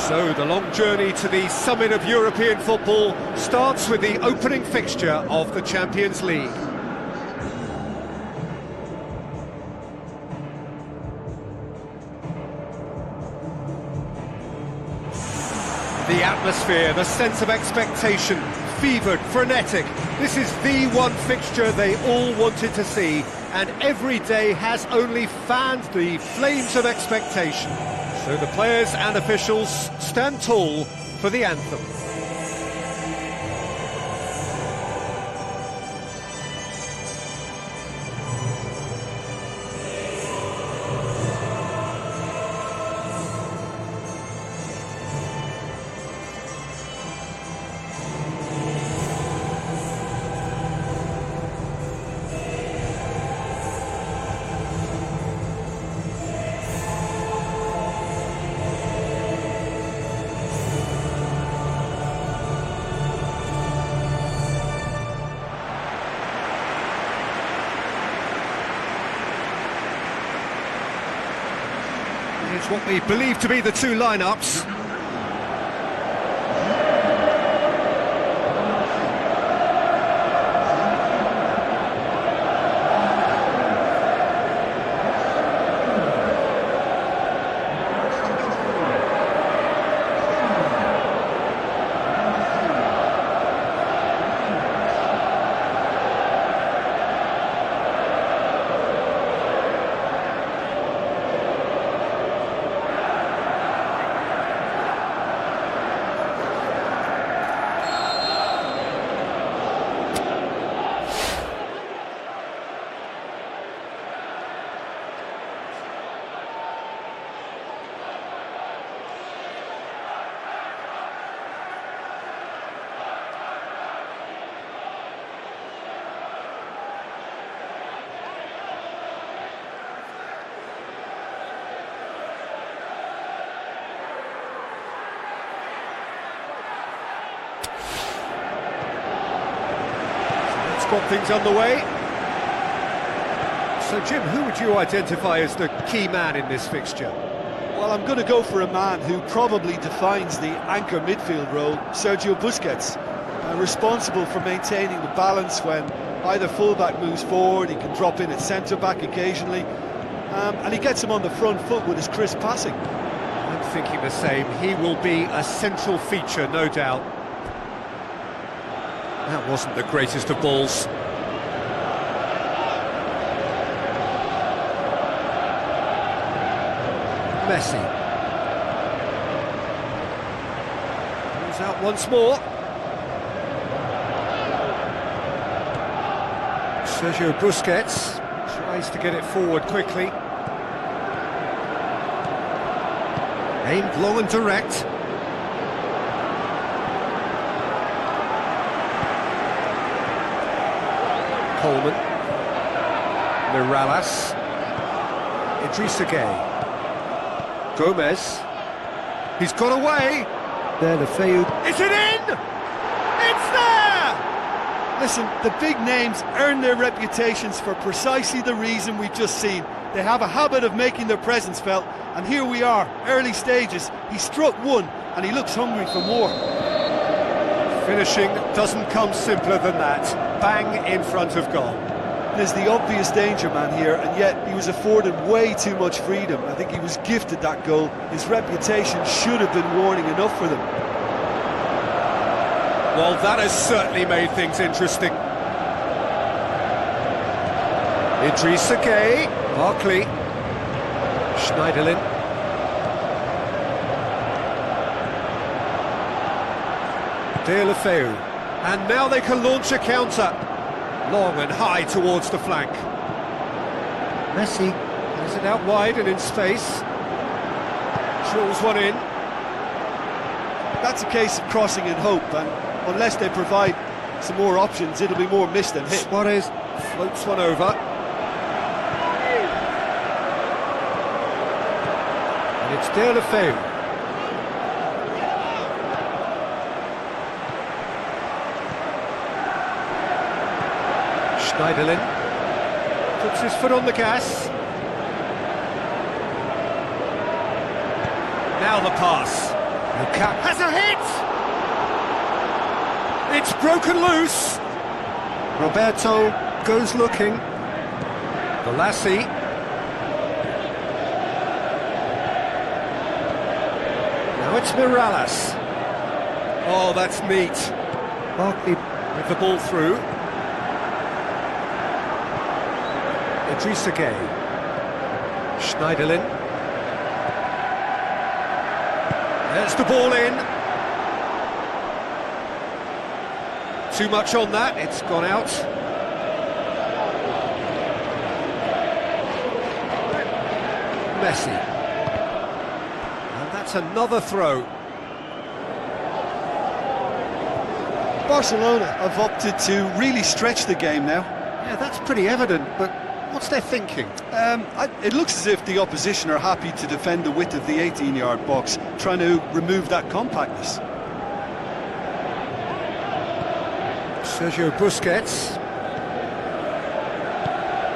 So the long journey to the summit of European football starts with the opening fixture of the Champions League. The atmosphere, the sense of expectation, fevered, frenetic. This is the one fixture they all wanted to see, and every day has only fanned the flames of expectation. So the players and officials stand tall for the anthem. It's what we believe to be the two lineups. Got things underway. So Jim, who would you identify as the key man in this fixture? Well, I'm going to go for a man who probably defines the anchor midfield role, Sergio Busquets, responsible for maintaining the balance when either fullback moves forward. He can drop in at centre-back occasionally, and he gets him on the front foot with his crisp passing. I'm thinking the same. He will be a central feature, no doubt. That wasn't the greatest of balls. Messi. Comes out once more. Sergio Busquets tries to get it forward quickly. Aimed long and direct. Coleman, Mirallas, Idrissa Gueye, Gomez, he's got away, there the Feu, is it in? It's there! Listen, the big names earn their reputations for precisely the reason we've just seen. They have a habit of making their presence felt, and here we are, early stages. He struck one, and he looks hungry for more. Finishing doesn't come simpler than that. Bang in front of goal. There's the obvious danger man here, and yet he was afforded way too much freedom. I think he was gifted that goal. His reputation should have been warning enough for them. Well, that has certainly made things interesting. Idrissa Gueye, Barkley, Schneiderlin. Deulofeu, and now they can launch a counter, long and high towards the flank. Messi has it out wide and in space, drills one in. That's a case of crossing in hope, and unless they provide some more options, it'll be more missed than hit. Suarez floats one over, and it's Deulofeu. Schneiderlin puts his foot on the gas. Now the pass. Luka has a hit! It's broken loose. Roberto goes looking. Galassi. Now it's Mirallas. Oh, that's neat. Barkley with the ball through. Idrissa Gueye. Schneiderlin. There's the ball in. Too much on that, it's gone out. Messi. And that's another throw. Barcelona have opted to really stretch the game now. Yeah, that's pretty evident, but what's their thinking? It looks as if the opposition are happy to defend the width of the 18-yard box, trying to remove that compactness. Sergio Busquets.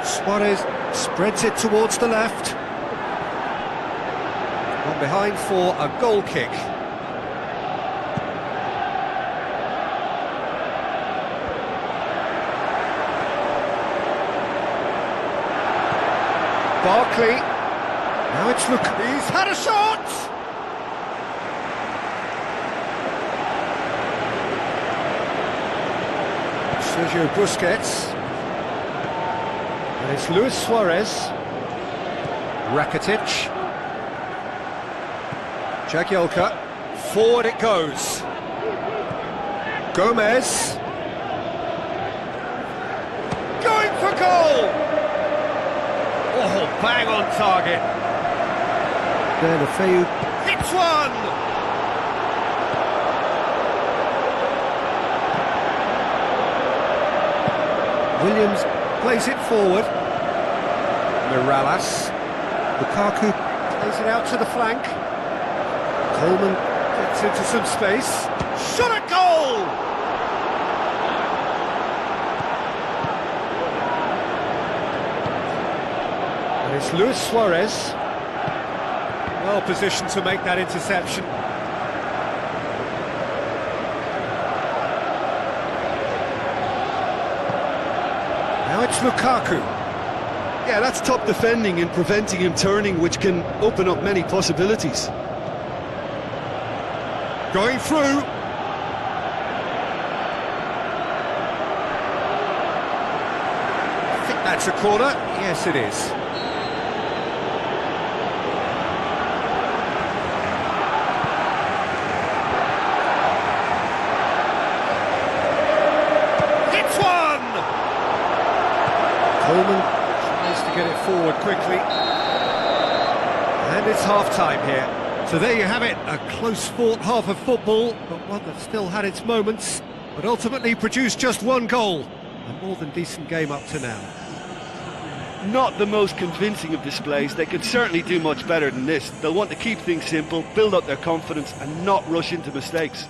Suarez spreads it towards the left. On behind for a goal kick. Barkley. Now it's Luka. He's had a shot! Sergio Busquets. And it's Luis Suarez. Rakitic. Jagielka. Forward it goes. Gomez. Going for goal! Oh, bang on target. Deulofeu hits one! Williams plays it forward. Mirallas. Lukaku plays it out to the flank. Coleman gets into some space. Shot at goal! And it's Luis Suarez. Well positioned to make that interception. Now it's Lukaku. Yeah, that's top defending and preventing him turning, which can open up many possibilities. Going through. I think that's a corner. Yes, it is. Hits one! Coleman tries to get it forward quickly. And it's half-time here. So there you have it, a close-fought half of football, but one that still had its moments, but ultimately produced just one goal. A more than decent game up to now. Not the most convincing of displays. They could certainly do much better than this. They'll want to keep things simple, build up their confidence and not rush into mistakes.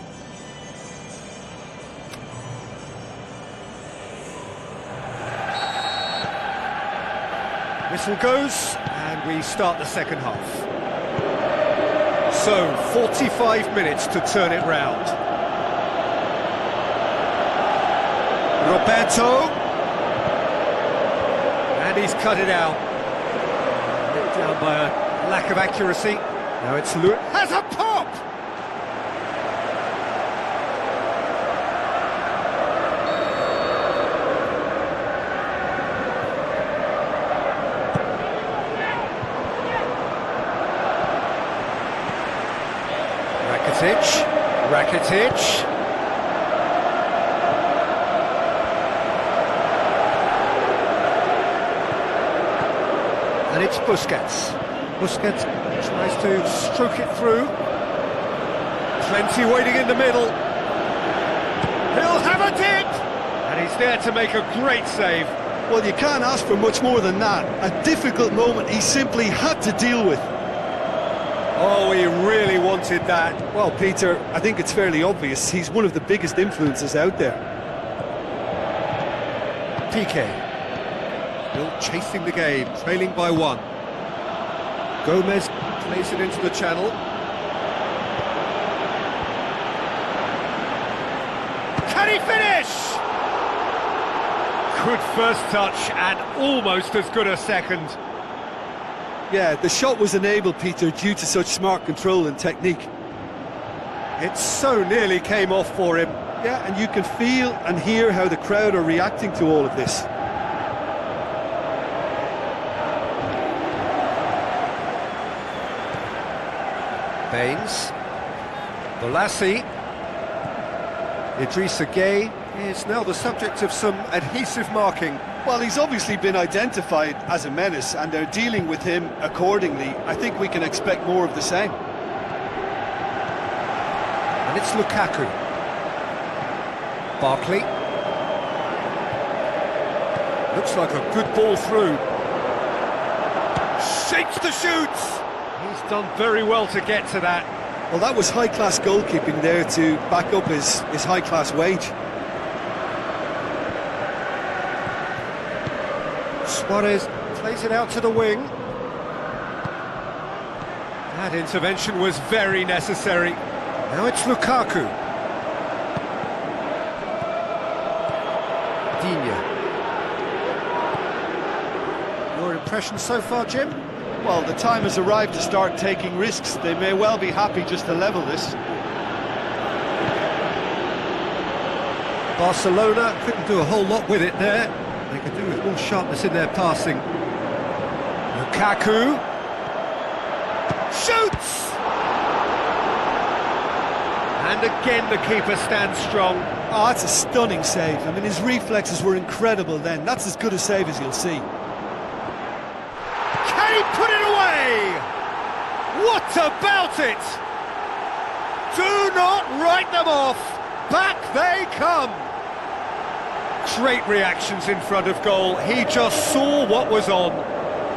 Whistle goes, and we start the second half. So, 45 minutes to turn it round. Roberto. And he's cut it out. Let down by a lack of accuracy. Now it's Lewis. Has a pop! Rakitic. And it's Busquets. Busquets tries to stroke it through. Plenty waiting in the middle. He'll have a dip! And he's there to make a great save. Well, you can't ask for much more than that. A difficult moment he simply had to deal with. Oh, he really wanted that. Well, Peter, I think it's fairly obvious. He's one of the biggest influences out there. PK. Still chasing the game, trailing by one. Gomez plays it into the channel. Can he finish? Good first touch and almost as good a second. Yeah, the shot was enabled, Peter, due to such smart control and technique. It so nearly came off for him. Yeah, and you can feel and hear how the crowd are reacting to all of this. Baines. Bolasie. Idrissa Gueye is now the subject of some adhesive marking. Well, he's obviously been identified as a menace, and they're dealing with him accordingly. I think we can expect more of the same. And it's Lukaku. Barkley. Looks like a good ball through. Shakes the shoots! He's done very well to get to that. Well, that was high-class goalkeeping there to back up his high-class wage. Suarez plays it out to the wing. That intervention was very necessary. Now it's Lukaku. Digne. Your impression so far, Jim? Well, the time has arrived to start taking risks. They may well be happy just to level this. Barcelona couldn't do a whole lot with it there. They could do with more sharpness in their passing. Lukaku shoots! And again the keeper stands strong. Oh, that's a stunning save. I mean, his reflexes were incredible then. That's as good a save as you'll see. Can he put it away? What about it? Do not write them off. Back they come. Great reactions in front of goal. He just saw what was on.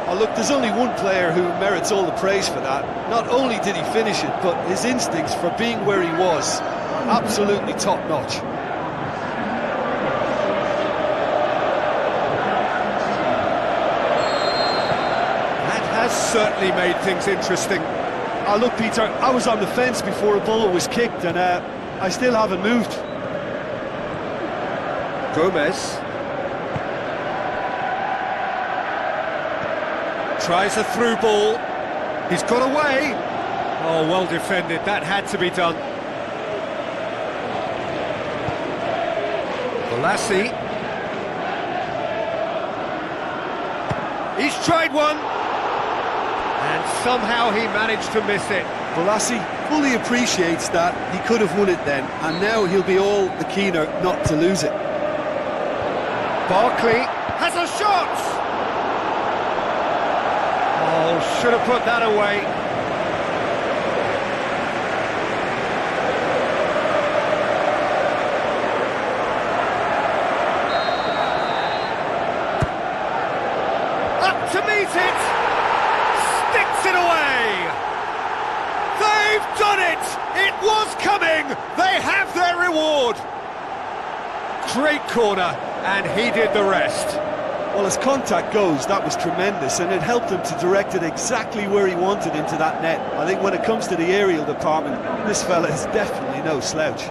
Oh, look, there's only one player who merits all the praise for that. Not only did he finish it, but his instincts for being where he was, absolutely top-notch. That has certainly made things interesting. Oh, look, Peter, I was on the fence before a ball was kicked, and I still haven't moved. Gomez tries a through ball. He's got away. Oh, well defended. That had to be done. Bolasie. He's tried one. And somehow he managed to miss it. Bolasie fully appreciates that. He could have won it then, and now he'll be all the keener not to lose it. Barkley has a shot! Oh, should have put that away. Up to meet it! Sticks it away! They've done it! It was coming! They have their reward! Great corner, and he did the rest. Well, as contact goes, that was tremendous, and it helped him to direct it exactly where he wanted into that net. I think when it comes to the aerial department, this fella is definitely no slouch.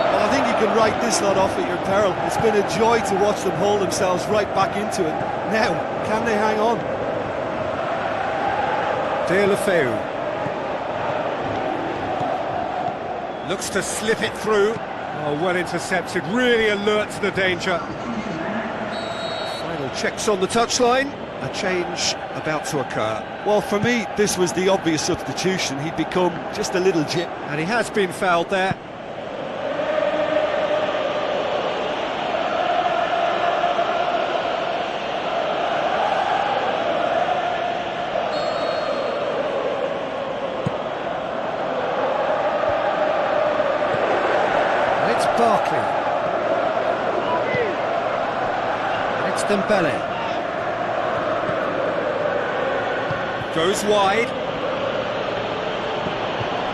Well, I think you can write this lot off at your peril. It's been a joy to watch them haul themselves right back into it. Now, can they hang on? Deulofeu looks to slip it through. Oh, well intercepted, really alert to the danger. Final checks on the touchline. A change about to occur. Well, for me, this was the obvious substitution. He'd become just a little jip. And he has been fouled there. Barkley. It's Dembele. Goes wide.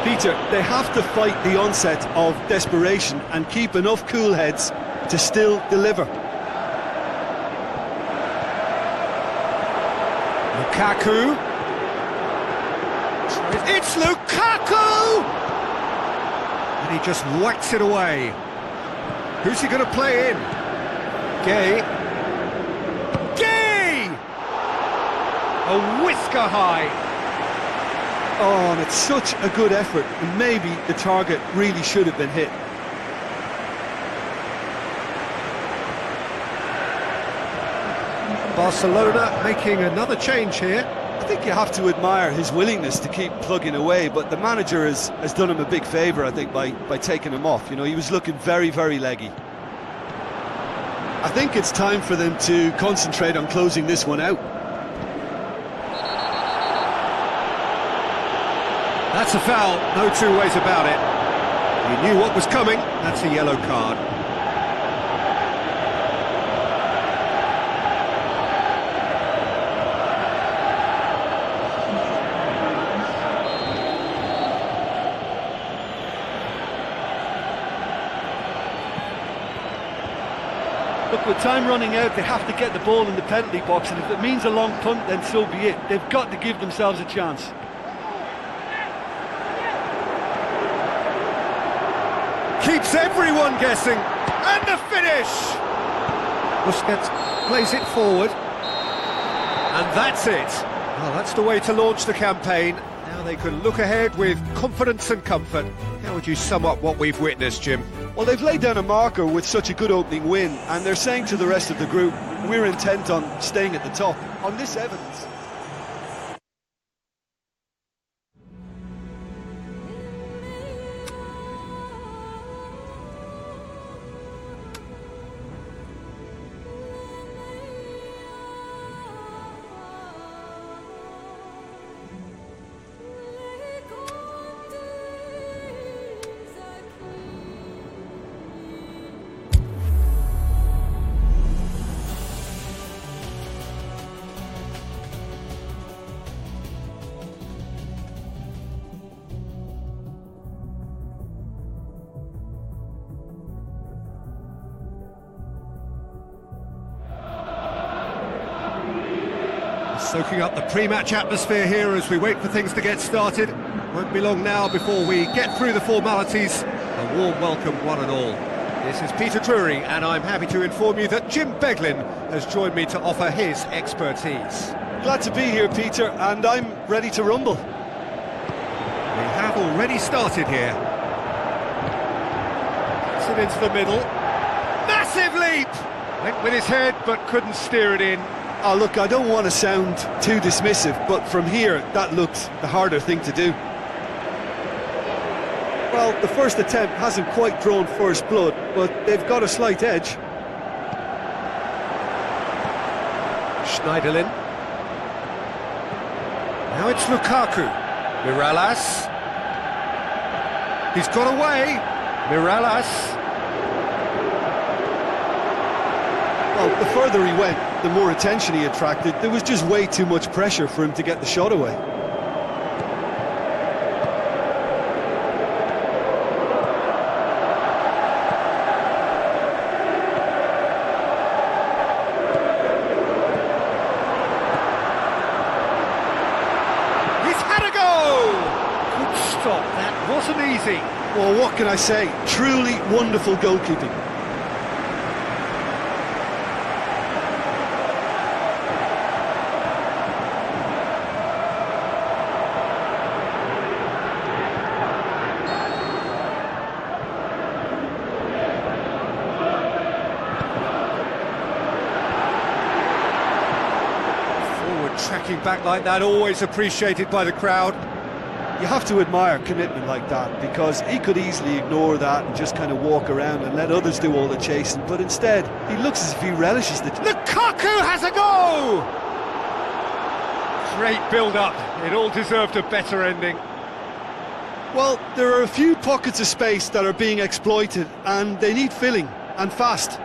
Peter, they have to fight the onset of desperation and keep enough cool heads to still deliver. Lukaku tries It's Lukaku! And he just whacks it away. Who's he going to play in? Gay. Gay! A whisker high. Oh, and it's such a good effort, and maybe the target really should have been hit. Barcelona making another change here. I think you have to admire his willingness to keep plugging away, but the manager has done him a big favour, I think, by taking him off. You know, he was looking very, very leggy. I think it's time for them to concentrate on closing this one out. That's a foul, no two ways about it. He knew what was coming, that's a yellow card. Look, with time running out, they have to get the ball in the penalty box, and if it means a long punt, then so be it. They've got to give themselves a chance. Keeps everyone guessing, and the finish! Busquets plays it forward, and that's it. Well, that's the way to launch the campaign. Now they can look ahead with confidence and comfort. How would you sum up what we've witnessed, Jim? Well, they've laid down a marker with such a good opening win, and they're saying to the rest of the group, we're intent on staying at the top. On this evidence... Soaking up the pre-match atmosphere here as we wait for things to get started. Won't be long now before we get through the formalities. A warm welcome, one and all. This is Peter Drury, and I'm happy to inform you that Jim Beglin has joined me to offer his expertise. Glad to be here, Peter, and I'm ready to rumble. We have already started here. Gets it into the middle. Massive leap! Went with his head, but couldn't steer it in. Oh, look, I don't want to sound too dismissive, but from here, that looked the harder thing to do. Well, the first attempt hasn't quite drawn first blood, but they've got a slight edge. Schneiderlin. Now it's Lukaku. Mirallas. He's got away. Mirallas. Well, the further he went, the more attention he attracted. There was just way too much pressure for him to get the shot away. He's had a go! Good stop, that wasn't easy. Well, what can I say? Truly wonderful goalkeeping. Tracking back like that, always appreciated by the crowd. You have to admire commitment like that, because he could easily ignore that and just kind of walk around and let others do all the chasing, but instead, he looks as if he relishes the... Lukaku has a go! Great build-up. It all deserved a better ending. Well, there are a few pockets of space that are being exploited, and they need filling, and fast.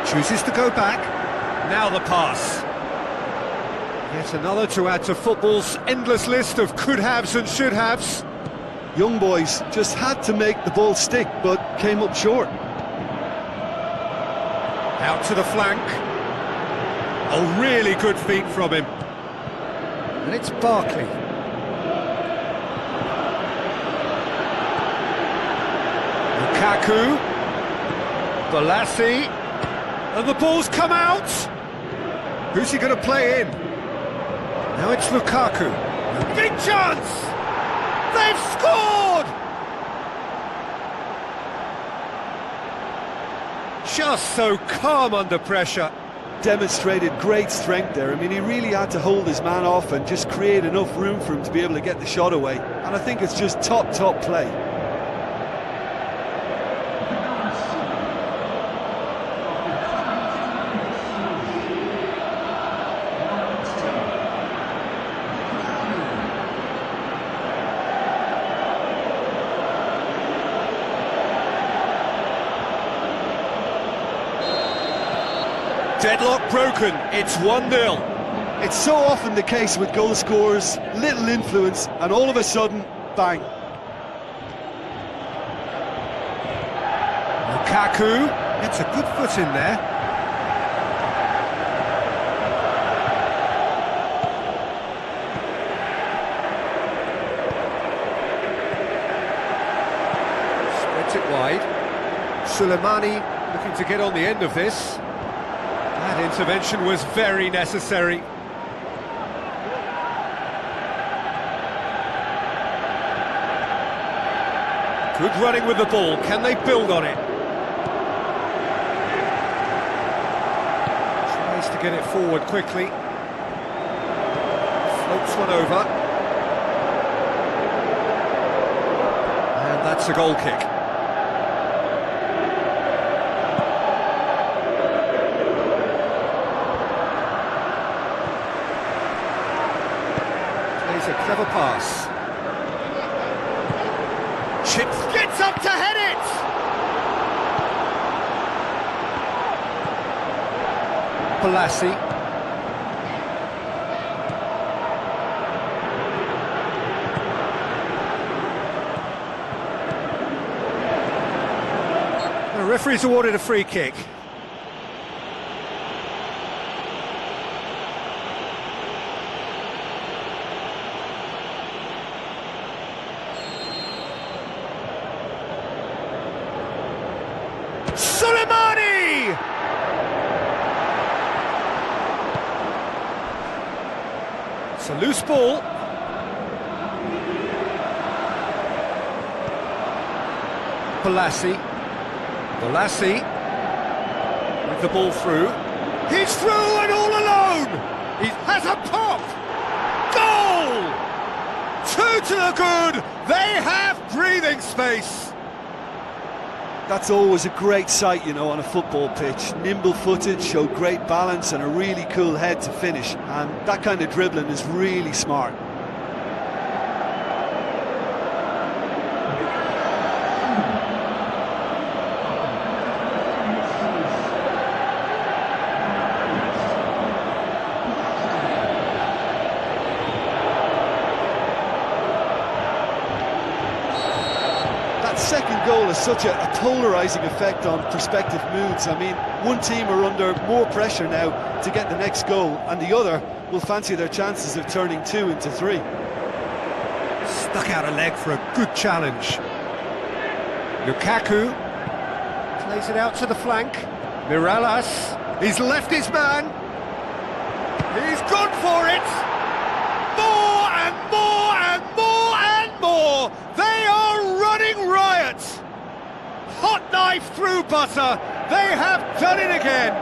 Chooses to go back. Now the pass. Yet another to add to football's endless list of could-haves and should-haves. Young boys just had to make the ball stick, but came up short. Out to the flank. Oh, really good feet from him. And it's Barkley. Lukaku. Balassi. And the ball's come out. Who's he going to play in? Now it's Lukaku. Big chance! They've scored! Just so calm under pressure. Demonstrated great strength there. I mean, he really had to hold his man off and just create enough room for him to be able to get the shot away. And I think it's just top play. Deadlock broken, it's 1-0. It's so often the case with goal scorers, little influence, and all of a sudden, bang. Lukaku gets a good foot in there. Spreads it wide. Soleimani looking to get on the end of this. That intervention was very necessary. Good running with the ball. Can they build on it? Tries to get it forward quickly. Floats one over. And that's a goal kick. A clever pass. Chips gets up to head it! Balassi. The referee's awarded a free kick. Soleimani! It's a loose ball. Balassi. Balassi with the ball through. He's through and all alone! He has a pop! Goal! 2 to the good! They have breathing space! That's always a great sight, you know, on a football pitch. Nimble-footed, showed great balance and a really cool head to finish. And that kind of dribbling is really smart. Second goal has such a polarising effect on prospective moods. I mean, one team are under more pressure now to get the next goal, and the other will fancy their chances of turning 2 into 3. Stuck out a leg for a good challenge. Lukaku plays it out to the flank. Mirallas, he's left his man. He's gone for it. More and more and more and more. They are running riot. Hot knife through butter. They have done it again.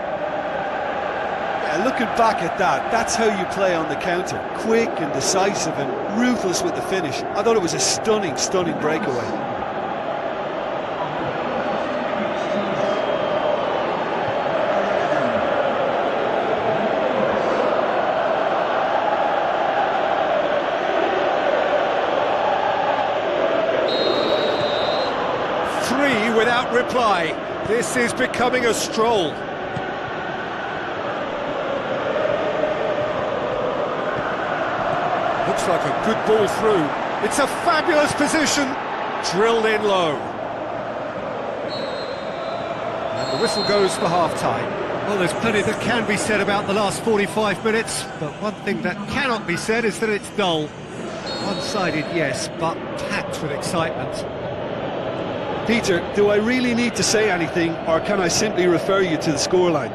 Yeah, looking back at that, that's how you play on the counter. Quick and decisive and ruthless with the finish. I thought it was a stunning breakaway. Without reply. This is becoming a stroll. Looks like a good ball through. It's a fabulous position, drilled in low. And the whistle goes for half-time. Well, there's plenty that can be said about the last 45 minutes, but one thing that cannot be said is that it's dull. One-sided, yes, but packed with excitement. Peter, do I really need to say anything, or can I simply refer you to the scoreline?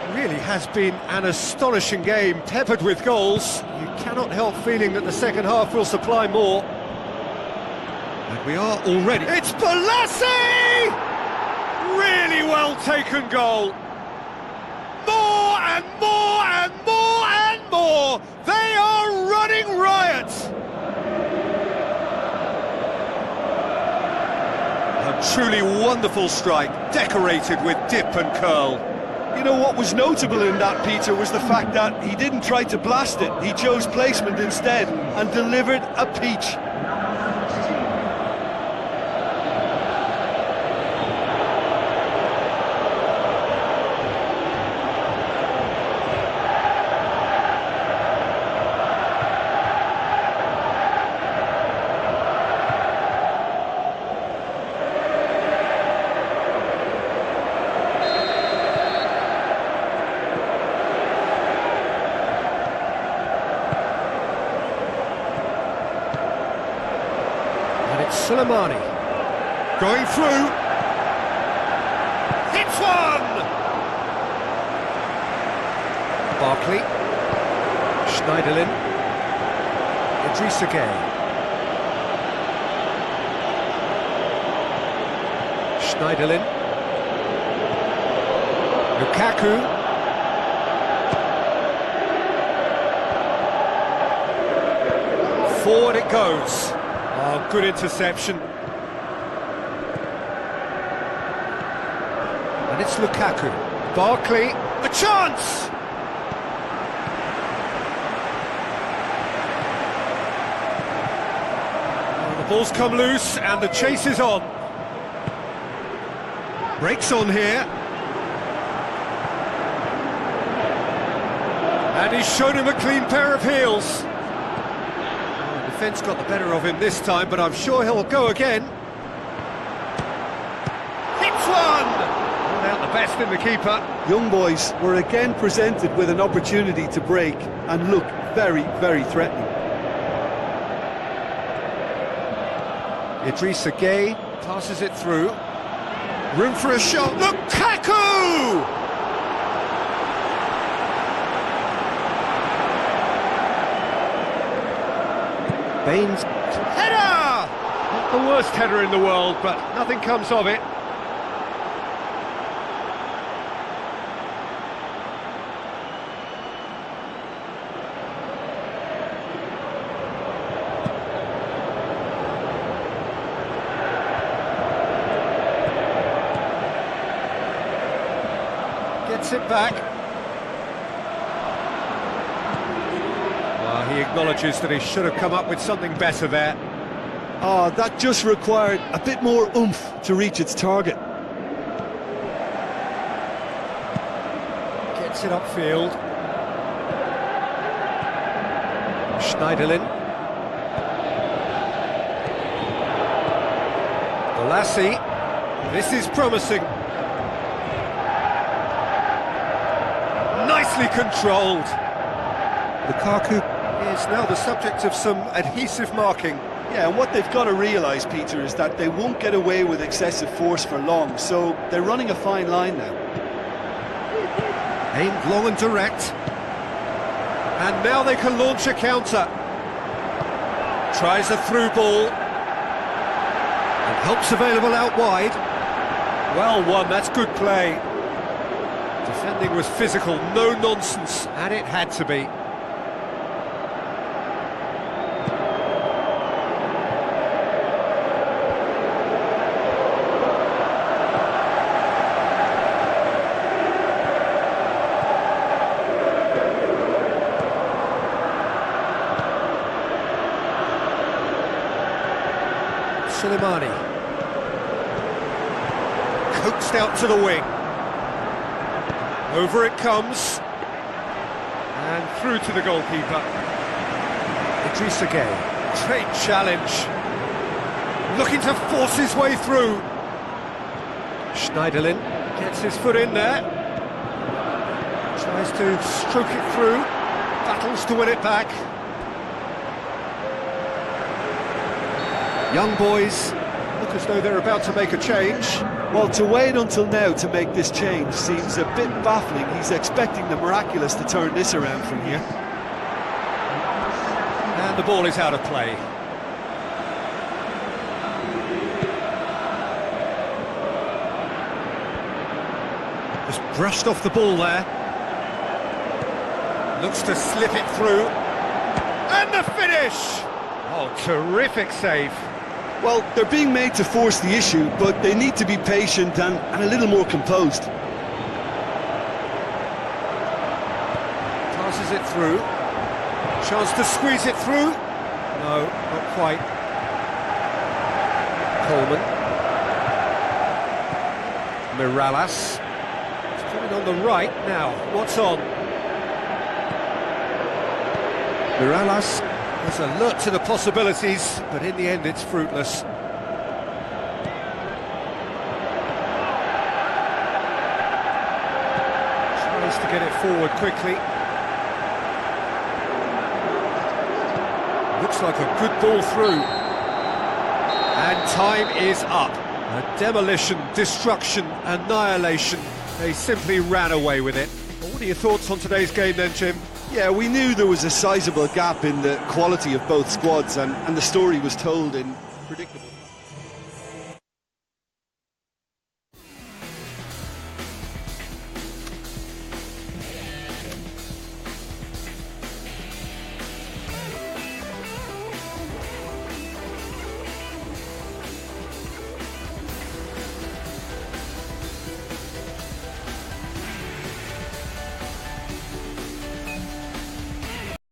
It really has been an astonishing game, peppered with goals. You cannot help feeling that the second half will supply more. And we are already... It's Balassi! Really well taken goal. More and more and more and more. They are running riot. A truly wonderful strike, decorated with dip and curl. You know what was notable in that, Peter, was the fact that he didn't try to blast it. He chose placement instead and delivered a peach. Soleimani going through, hits one! Barkley, Schneiderlin, Idrissa Gueye, Schneiderlin, Lukaku, forward it goes. Oh, good interception. And it's Lukaku. Barkley, a chance! Well, the ball's come loose and the chase is on. Breaks on here. And he's shown him a clean pair of heels. Defence got the better of him this time, but I'm sure he'll go again. Hits one! Not out the best in the keeper. Young boys were again presented with an opportunity to break and look very, very threatening. Idrissa Gueye passes it through. Room for a shot. Lukaku! Baines. Header! Not the worst header in the world, but nothing comes of it. Gets it back. He acknowledges that he should have come up with something better there. Oh, that just required a bit more oomph to reach its target. Gets it upfield. Schneiderlin. Balassi. This is promising. Nicely controlled. Lukaku is now the subject of some adhesive marking. Yeah, and what they've got to realise, Peter, is that they won't get away with excessive force for long, so they're running a fine line now. Aimed long and direct. And now they can launch a counter. Tries a through ball. And help's available out wide. Well won, that's good play. Defending was physical, no nonsense, and it had to be. Soleimani. Coaxed out to the wing. Over it comes. And through to the goalkeeper. Bgyspor, great challenge. Looking to force his way through. Schneiderlin gets his foot in there. Tries to stroke it through. Battles to win it back. Young boys look as though they're about to make a change. Well, to wait until now to make this change seems a bit baffling. He's expecting the miraculous to turn this around from here. And the ball is out of play. Just brushed off the ball there. Looks to slip it through. And the finish! Oh, terrific save. Well, they're being made to force the issue, but they need to be patient and a little more composed. Passes it through. Chance to squeeze it through. No, not quite. Coleman. Miralas. It's coming on the right now. What's on? Miralas is alert to the possibilities, but in the end it's fruitless. Tries to get it forward quickly. Looks like a good ball through. And time is up. A demolition, destruction, annihilation. They simply ran away with it. What are your thoughts on today's game then, Jim? Yeah, we knew there was a sizable gap in the quality of both squads, and the story was told in predictable...